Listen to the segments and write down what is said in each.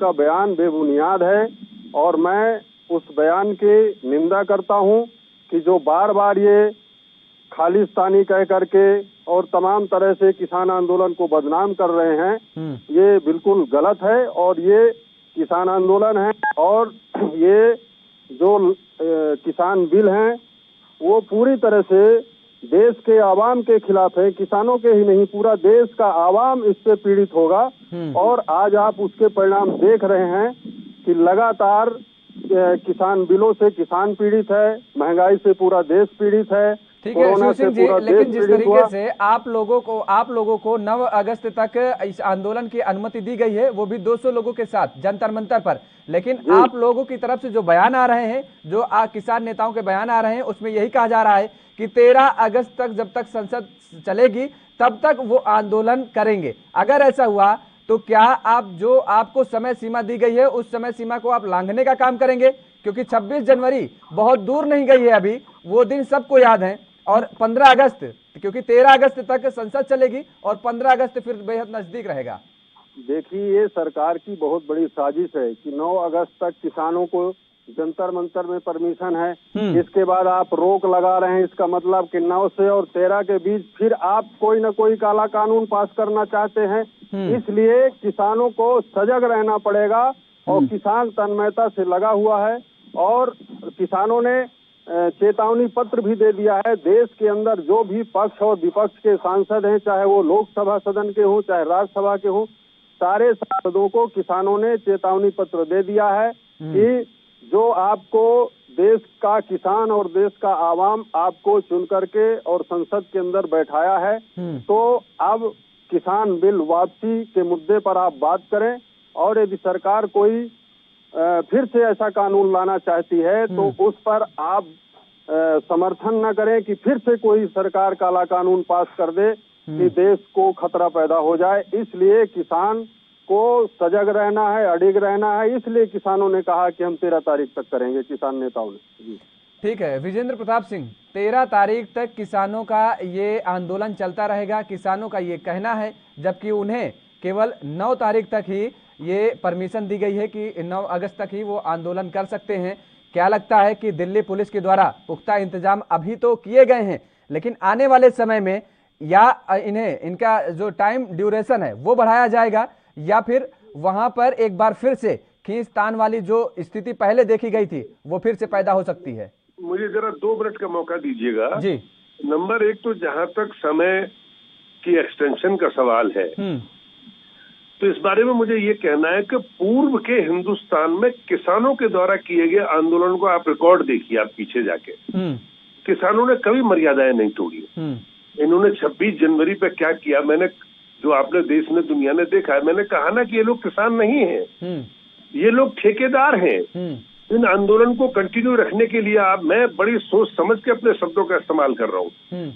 का बयान बेबुनियाद है और मैं उस बयान की निंदा करता हूं कि जो बार बार ये खालिस्तानी कह करके और तमाम तरह से किसान आंदोलन को बदनाम कर रहे हैं, ये बिल्कुल गलत है। और ये किसान आंदोलन है और ये जो किसान बिल हैं वो पूरी तरह से देश के आवाम के खिलाफ है, किसानों के ही नहीं, पूरा देश का आवाम इससे पीड़ित होगा। और आज आप उसके परिणाम देख रहे हैं कि लगातार किसान बिलों से किसान पीड़ित है, महंगाई से पूरा देश पीड़ित है, ठीक है शिव सिंह जी, लेकिन जिस तरीके से आप लोगों को 9 अगस्त तक इस आंदोलन की अनुमति दी गई है, वो भी 200 लोगों के साथ जंतर मंतर पर, लेकिन आप लोगों की तरफ से जो बयान आ रहे हैं, जो किसान नेताओं के बयान आ रहे हैं, उसमें यही कहा जा रहा है कि 13 अगस्त तक जब तक संसद चलेगी तब तक वो आंदोलन करेंगे। अगर ऐसा हुआ तो क्या आप जो आपको समय सीमा दी गई है उस समय सीमा को आप लांघने का काम करेंगे? क्योंकि 26 जनवरी बहुत दूर नहीं गई है अभी, वो दिन सबको याद है। और 15 अगस्त, क्योंकि 13 अगस्त तक संसद चलेगी और 15 अगस्त फिर बेहद नजदीक रहेगा। देखिए, ये सरकार की बहुत बड़ी साजिश है कि 9 अगस्त तक किसानों को जंतर मंतर में परमिशन है, इसके बाद आप रोक लगा रहे हैं। इसका मतलब कि 9 से और 13 के बीच फिर आप कोई न कोई काला कानून पास करना चाहते हैं। इसलिए किसानों को सजग रहना पड़ेगा और किसान तन्मयता से लगा हुआ है और किसानों ने चेतावनी पत्र भी दे दिया है। देश के अंदर जो भी पक्ष और विपक्ष के सांसद हैं, चाहे वो लोकसभा सदन के हों चाहे राज्यसभा के हों, सारे सांसदों को किसानों ने चेतावनी पत्र दे दिया है कि जो आपको देश का किसान और देश का आवाम आपको चुन करके और संसद के अंदर बैठाया है, तो अब किसान बिल वापसी के मुद्दे पर आप बात करें। और यदि सरकार कोई फिर से ऐसा कानून लाना चाहती है तो उस पर आप समर्थन न करें कि फिर से कोई सरकार काला कानून पास कर दे कि देश को खतरा पैदा हो जाए। इसलिए किसान को सजग रहना है, अडिग रहना है। इसलिए किसानों ने कहा कि हम 13 तारीख तक करेंगे, किसान नेताओं ने। जी ठीक है विजेंद्र प्रताप सिंह, 13 तारीख तक किसानों का ये आंदोलन चलता रहेगा, किसानों का ये कहना है, जबकि उन्हें केवल 9 तारीख तक ही ये परमिशन दी गई है कि 9 अगस्त तक ही वो आंदोलन कर सकते हैं। क्या लगता है कि दिल्ली पुलिस के द्वारा पुख्ता इंतजाम अभी तो किए गए हैं, लेकिन आने वाले समय में या इनका जो टाइम ड्यूरेशन है वो बढ़ाया जाएगा या फिर वहां पर एक बार फिर से खींचतान वाली जो स्थिति पहले देखी गई थी वो फिर से पैदा हो सकती है? मुझे जरा 2 मिनट का मौका दीजिएगा जी। नंबर 1 तो जहां तक समय की एक्सटेंशन का सवाल है, तो इस बारे में मुझे ये कहना है कि पूर्व के हिंदुस्तान में किसानों के द्वारा किए गए आंदोलन को आप रिकॉर्ड देखिए, आप पीछे जाके, किसानों ने कभी मर्यादाएं नहीं तोड़ी। इन्होंने 26 जनवरी पे क्या किया, मैंने जो आपने देश में दुनिया ने देखा है, मैंने कहा ना कि ये लोग किसान नहीं हैं, ये लोग ठेकेदार हैं। इन आंदोलन को कंटिन्यू रखने के लिए मैं बड़ी सोच समझ के अपने शब्दों का इस्तेमाल कर रहा हूँ।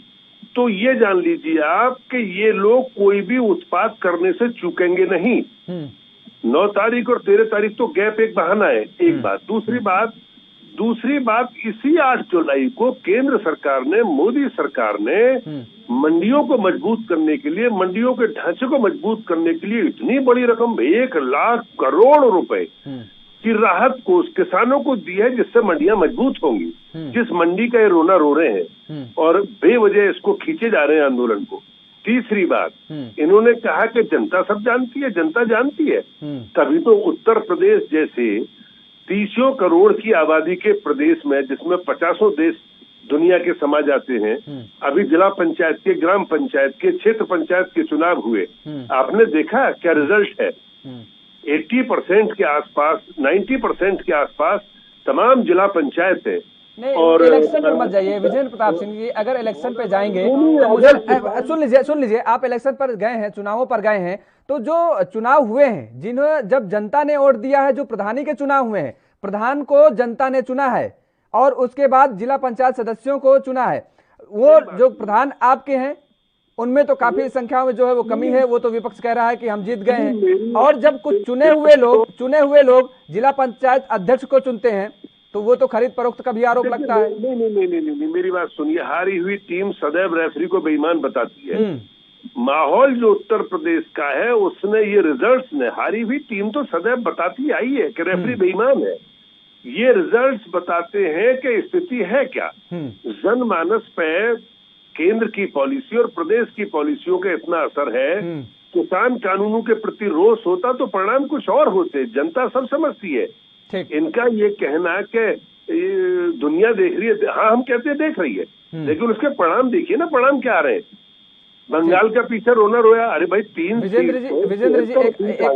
तो ये जान लीजिए आप कि ये लोग कोई भी उत्पात करने से चूकेंगे नहीं। 9 तारीख और 13 तारीख तो गैप एक बहाना है, एक बात। दूसरी बात इसी 8 जुलाई को केंद्र सरकार ने, मोदी सरकार ने मंडियों को मजबूत करने के लिए, मंडियों के ढांचे को मजबूत करने के लिए इतनी बड़ी रकम 1 लाख करोड़ रुपए की राहत को किसानों को दी है, जिससे मंडियां मजबूत होंगी। जिस मंडी का ये रोना रो रहे हैं और बेवजह इसको खींचे जा रहे हैं आंदोलन को। तीसरी बात, इन्होंने कहा कि जनता सब जानती है, जनता जानती है, तभी तो उत्तर प्रदेश जैसे 30 करोड़ की आबादी के प्रदेश में, जिसमें 50 देश दुनिया के समा जाते हैं, अभी जिला पंचायत के, ग्राम पंचायत के, क्षेत्र पंचायत के चुनाव हुए, आपने देखा क्या रिजल्ट है? 80% के आसपास, 90% के आसपास तमाम जिला पंचायत है। नहीं, और इलेक्शन पे मत जाइए विजेंद्र प्रताप सिंह जी, अगर इलेक्शन पे जाएंगे तो मुझे सुन लीजिए, आप इलेक्शन पर गए हैं, चुनावों पर गए हैं, तो जो चुनाव हुए हैं, जिन्होंने जब जनता ने वोट दिया है, जो प्रधानी के चुनाव हुए हैं, प्रधान को जनता ने चुना है और उसके बाद जिला पंचायत सदस्यों को चुना है, वो जो प्रधान आपके हैं उनमें तो काफी संख्या में जो है वो कमी है। वो तो विपक्ष कह रहा है कि हम जीत गए हैं। और जब कुछ चुने हुए लोग जिला पंचायत अध्यक्ष को चुनते हैं तो वो तो खरीद फरोख्त का भी आरोप लगता है। नहीं, मेरी बात सुनिए, हारी हुई टीम सदैव रेफरी को बेईमान बताती है। माहौल जो उत्तर प्रदेश का है उसने ये रिजल्ट्स ने, हारी हुई टीम तो सदैव बताती आई है कि रेफरी बेईमान है, ये रिजल्ट्स बताते हैं कि स्थिति है क्या। जनमानस पे केंद्र की पॉलिसी और प्रदेश की पॉलिसियों का इतना असर है। किसान कानूनों के प्रति रोष होता तो परिणाम कुछ और होते, जनता सब समझती है। इनका ये कहना कि दुनिया देख रही है, हाँ हम कहते हैं देख रही है, लेकिन उसके परिणाम देखिए ना, परिणाम क्या आ रहे हैं। बंगाल का पीछे रोना रोया, अरे भाई 3। विजेंद्र जी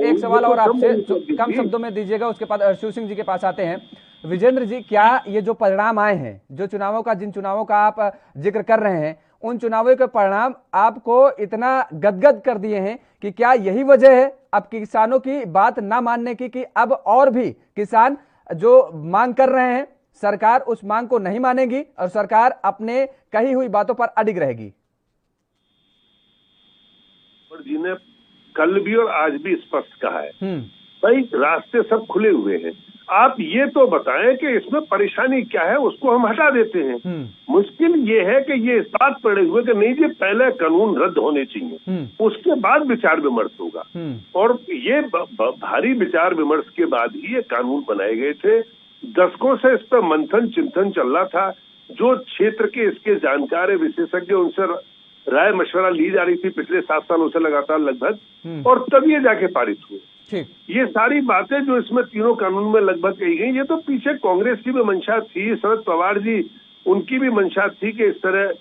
एक सवाल और आपसे कम शब्दों में दीजिएगा, उसके बाद शिव सिंह जी के पास आते हैं। विजेंद्र जी, क्या ये जो परिणाम आए हैं, जो चुनावों का, जिन चुनावों का आप जिक्र कर रहे हैं, उन चुनावों के परिणाम आपको इतना गदगद कर दिए हैं कि क्या यही वजह है अब किसानों की बात ना मानने की, कि अब और भी किसान जो मांग कर रहे हैं सरकार उस मांग को नहीं मानेगी और सरकार अपने कही हुई बातों पर अडिग रहेगी? जी ने कल भी और आज भी स्पष्ट कहा है भाई रास्ते सब खुले हुए हैं, आप ये तो बताएं कि इसमें परेशानी क्या है, उसको हम हटा देते हैं। मुश्किल ये है कि ये इस बात पड़े हुए कि नहीं जी पहले कानून रद्द होने चाहिए, उसके बाद विचार विमर्श होगा, और ये भारी विचार विमर्श के बाद ही ये कानून बनाए गए थे। दशकों से इस पर मंथन चिंतन चल रहा था, जो क्षेत्र के इसके जानकार विशेषज्ञ उनसे राय मशवरा ली जा रही थी पिछले 7 सालों से लगातार लगभग, और तब ये जाके पारित हुए। ये सारी बातें जो इसमें तीनों कानून में लगभग कही गई, ये तो पीछे कांग्रेस की भी मंशा थी, शरद पवार जी उनकी भी मंशा थी कि इस तरह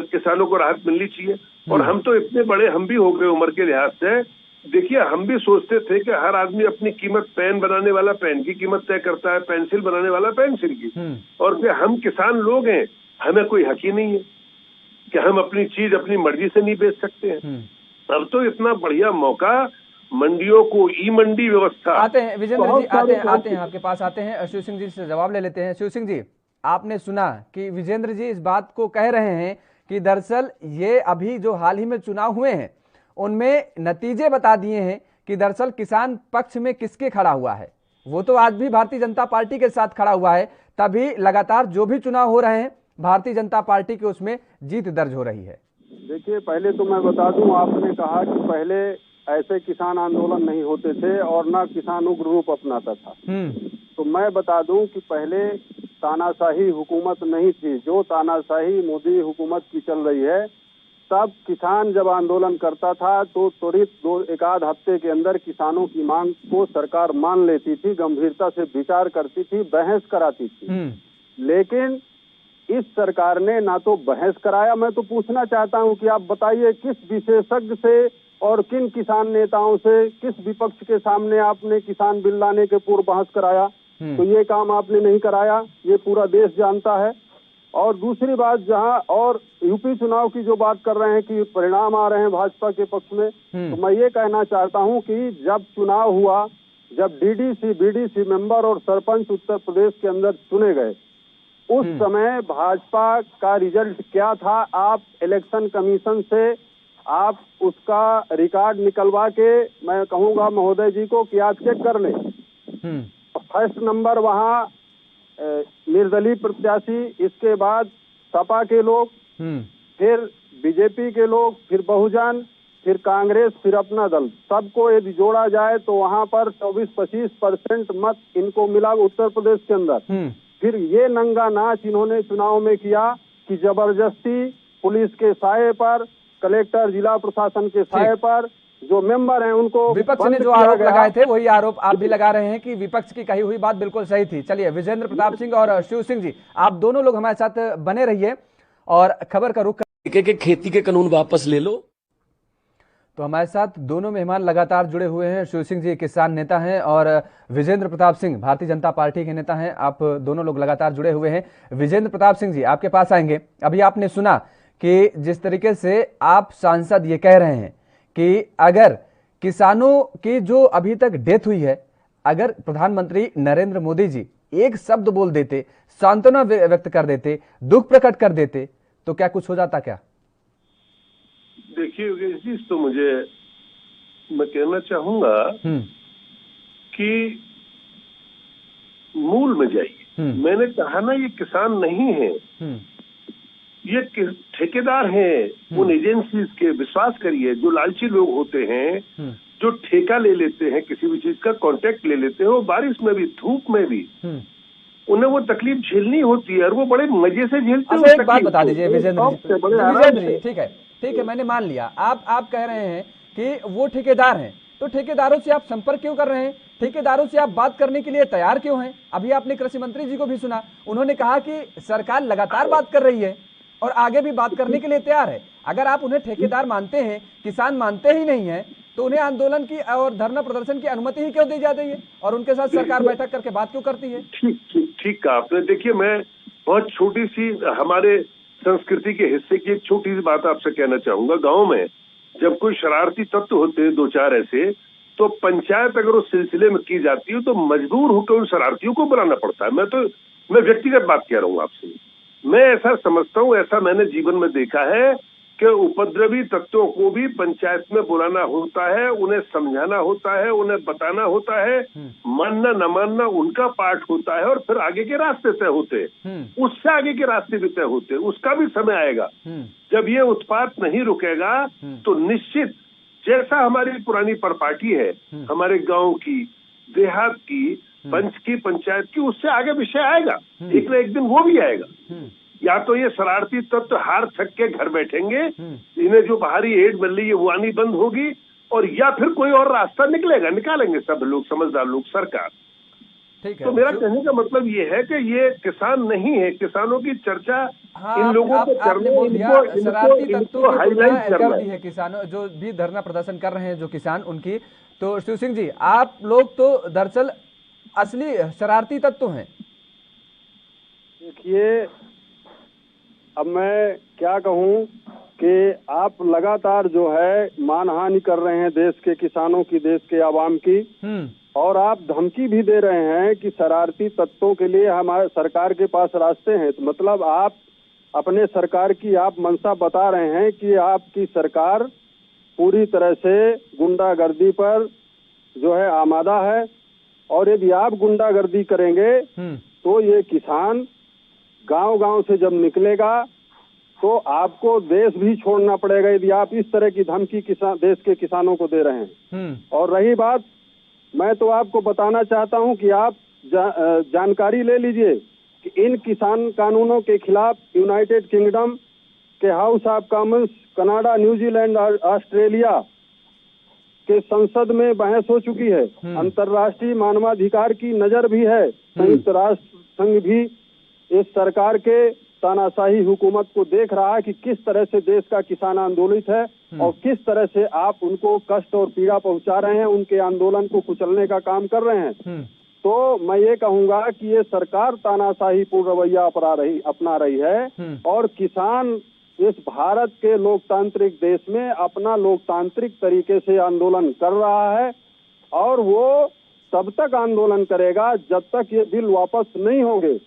किसानों को राहत मिलनी चाहिए। और हम तो इतने बड़े हम भी हो गए उम्र के लिहाज से, देखिए हम भी सोचते थे कि हर आदमी अपनी कीमत, पेन बनाने वाला पेन की कीमत तय करता है, पेंसिल बनाने वाला पेंसिल की, और फिर हम किसान लोग हैं, हमें कोई हक ही नहीं है कि हम अपनी चीज अपनी मर्जी से नहीं बेच सकते हैं। अब तो इतना बढ़िया मौका, मंडियों को ई मंडी व्यवस्था। आते हैं विजेंद्र जी, आते हैं आपके पास, आते हैं शिव सिंह जी से जवाब ले लेते हैं। शिव सिंह जी, आपने सुना कि विजेंद्र जी इस बात को कह रहे हैं कि दरअसल ये अभी जो हाल ही में चुनाव हुए हैं उनमें नतीजे बता दिए हैं कि दरअसल किसान पक्ष में किसके खड़ा हुआ है। वो तो आज भी भारतीय जनता पार्टी के साथ खड़ा हुआ है, तभी लगातार जो भी चुनाव हो रहे हैं भारतीय जनता पार्टी की उसमें जीत दर्ज हो रही है। देखिए पहले तो मैं बता दूं, आपने कहा कि पहले ऐसे किसान आंदोलन नहीं होते थे और ना किसान उग्र रूप अपनाता था। तो मैं बता दूं कि पहले तानाशाही हुकूमत नहीं थी, जो तानाशाही मोदी हुकूमत की चल रही है, तब किसान जब आंदोलन करता था तो त्वरित एक आध हफ्ते के अंदर किसानों की मांग को सरकार मान लेती थी, गंभीरता से विचार करती थी, बहस कराती थी। लेकिन इस सरकार ने ना तो बहस कराया, मैं तो पूछना चाहता हूं कि आप बताइए किस विशेषज्ञ से और किन किसान नेताओं से, किस विपक्ष के सामने आपने किसान बिल लाने के पूर्व बहस कराया? तो ये काम आपने नहीं कराया, ये पूरा देश जानता है। और दूसरी बात, जहां और यूपी चुनाव की जो बात कर रहे हैं कि परिणाम आ रहे हैं भाजपा के पक्ष में, तो मैं ये कहना चाहता हूं कि जब चुनाव हुआ, जब डीडीसी बीडीसी मेंबर और सरपंच उत्तर प्रदेश के अंदर चुने गए, उस समय भाजपा का रिजल्ट क्या था, आप इलेक्शन कमीशन से आप उसका रिकॉर्ड निकलवा के, मैं कहूंगा महोदय जी को कि आप चेक कर लें। फर्स्ट नंबर वहाँ निर्दलीय प्रत्याशी, इसके बाद सपा के लोग, फिर बीजेपी के लोग, फिर बहुजन, फिर कांग्रेस, फिर अपना दल, सबको यदि जोड़ा जाए तो वहाँ पर 24-25% मत इनको मिला उत्तर प्रदेश के अंदर। फिर ये नंगा नाच इन्होंने चुनाव में किया कि जबरदस्ती पुलिस के साये पर, कलेक्टर जिला प्रशासन के साये पर जो मेंबर हैं उनको, विपक्ष ने जो आरोप लगाए थे वही आरोप आप भी लगा रहे हैं कि विपक्ष की कही हुई बात बिल्कुल सही थी। चलिए विजेंद्र प्रताप सिंह और शिव सिंह जी, आप दोनों लोग हमारे साथ बने रहिए और खबर का रुख के खेती के कानून वापस ले लो। तो हमारे साथ दोनों मेहमान लगातार जुड़े हुए हैं। शिव सिंह जी किसान नेता हैं और विजेंद्र प्रताप सिंह भारतीय जनता पार्टी के नेता हैं। आप दोनों लोग लगातार जुड़े हुए हैं। विजेंद्र प्रताप सिंह जी, आपके पास आएंगे। अभी आपने सुना कि जिस तरीके से आप सांसद ये कह रहे हैं कि अगर किसानों की जो अभी तक डेथ हुई है, अगर प्रधानमंत्री नरेंद्र मोदी जी एक शब्द बोल देते, सांत्वना व्यक्त कर देते, दुख प्रकट कर देते, तो क्या कुछ हो जाता? क्या देखिए योगेश जी, तो मैं कहना चाहूंगा कि मूल में जाइए। मैंने कहा ना, ये किसान नहीं है, ये ठेकेदार हैं उन एजेंसीज के, विश्वास करिए, जो लालची लोग होते हैं, जो ठेका ले लेते हैं किसी भी चीज का, कॉन्ट्रैक्ट ले लेते हैं, वो बारिश में भी, धूप में भी उन्हें वो तकलीफ झेलनी होती है और वो बड़े मजे से झेलते हैं। एक बात बता दीजिए विजेंद्र जी, ठीक है, मैंने मान लिया, आप कह रहे हैं कि वो ठेकेदार हैं, तो ठेकेदारों से आप संपर्क क्यों कर रहे हैं? ठेकेदारों से आप बात करने के लिए तैयार क्यों हैं? अभी आपने कृषि मंत्री जी को भी सुना, उन्होंने कहा कि सरकार लगातार बात कर रही है और आगे भी बात करने के लिए तैयार है। अगर आप उन्हें ठेकेदार मानते हैं, किसान मानते ही नहीं है, तो उन्हें आंदोलन की और धरना प्रदर्शन की अनुमति ही क्यों दी जा रही है और उनके साथ सरकार बैठक करके बात क्यों करती है? ठीक कहा आपने। देखिए, मैं बहुत छोटी सी हमारे संस्कृति के हिस्से की एक छोटी सी बात आपसे कहना चाहूंगा। गाँव में जब कोई शरारती तत्व होते हैं, 2-4 ऐसे, तो पंचायत अगर उस सिलसिले में की जाती है तो मजबूर होकर उन शरारतियों को बुलाना पड़ता है। मैं व्यक्तिगत बात कह रहा हूँ आपसे। मैं ऐसा समझता हूँ, ऐसा मैंने जीवन में देखा है कि उपद्रवी तत्वों को भी पंचायत में बुलाना होता है, उन्हें समझाना होता है, उन्हें बताना होता है, मानना न मानना उनका पार्ट होता है और फिर आगे के रास्ते तय होते हैं, उससे आगे के रास्ते भी तय होते हैं। उसका भी समय आएगा जब ये उत्पात नहीं रुकेगा, तो निश्चित जैसा हमारी पुरानी परपाटी है, हमारे गांव की, देहात की, पंच की, पंचायत की, उससे आगे विषय आएगा, एक ना एक दिन वो भी आएगा। या तो ये शरारती तत्व हार थक के घर बैठेंगे, इन्हें जो बाहरी एड मिल रही है वो आनी बंद होगी, और या फिर कोई और रास्ता निकालेंगे सब लोग, समझदार लोग, सरकार। ठीक है। तो मेरा कहने का मतलब ये है कि ये किसान नहीं है, किसानों की चर्चा इन लोगों को करने, इनको हाईलाइट करना है। किसानों जो भी धरना प्रदर्शन कर रहे हैं, जो किसान, उनकी, तो शिव सिंह जी, आप लोग तो दरअसल असली शरारती तत्व हैं। देखिए, अब मैं क्या कहूं कि आप लगातार जो है मानहानि कर रहे हैं देश के किसानों की, देश के आवाम की, और आप धमकी भी दे रहे हैं कि शरारती तत्वों के लिए हमारे सरकार के पास रास्ते हैं। तो मतलब आप अपने सरकार की आप मंशा बता रहे हैं कि आपकी सरकार पूरी तरह से गुंडागर्दी पर जो है आमादा है, और यदि आप गुंडागर्दी करेंगे तो ये किसान गांव-गांव से जब निकलेगा तो आपको देश भी छोड़ना पड़ेगा, यदि आप इस तरह की धमकी देश के किसानों को दे रहे हैं। और रही बात, मैं तो आपको बताना चाहता हूं कि आप जानकारी ले लीजिए कि इन किसान कानूनों के खिलाफ यूनाइटेड किंगडम के house of Commons, Canada, New Zealand और ऑस्ट्रेलिया के संसद में बहस हो चुकी है। अंतर्राष्ट्रीय मानवाधिकार की नजर भी है। संयुक्त राष्ट्र संघ भी इस सरकार के तानाशाही हुकूमत को देख रहा है कि किस तरह से देश का किसान आंदोलित है और किस तरह से आप उनको कष्ट और पीड़ा पहुंचा रहे हैं, उनके आंदोलन को कुचलने का काम कर रहे हैं। तो मैं ये कहूंगा कि ये सरकार तानाशाही पूर्ण रवैया अपना रही है, और किसान इस भारत के लोकतांत्रिक देश में अपना लोकतांत्रिक तरीके से आंदोलन कर रहा है, और वो तब तक आंदोलन करेगा जब तक ये बिल वापस नहीं होंगे।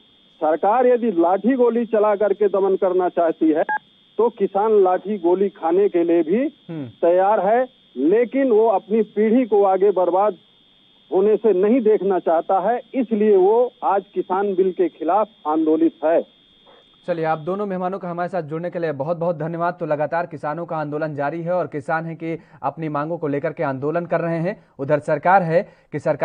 सरकार यदि लाठी गोली चला करके दमन करना चाहती है तो किसान लाठी गोली खाने के लिए भी तैयार है, लेकिन वो अपनी पीढ़ी को आगे बर्बाद होने से नहीं देखना चाहता है, इसलिए वो आज किसान बिल के खिलाफ आंदोलित है। चलिए, आप दोनों मेहमानों का हमारे साथ जुड़ने के लिए बहुत बहुत धन्यवाद। तो लगातार किसानों का आंदोलन जारी है और किसान है कि अपनी मांगों को लेकर के आंदोलन कर रहे हैं। उधर सरकार है कि सरकार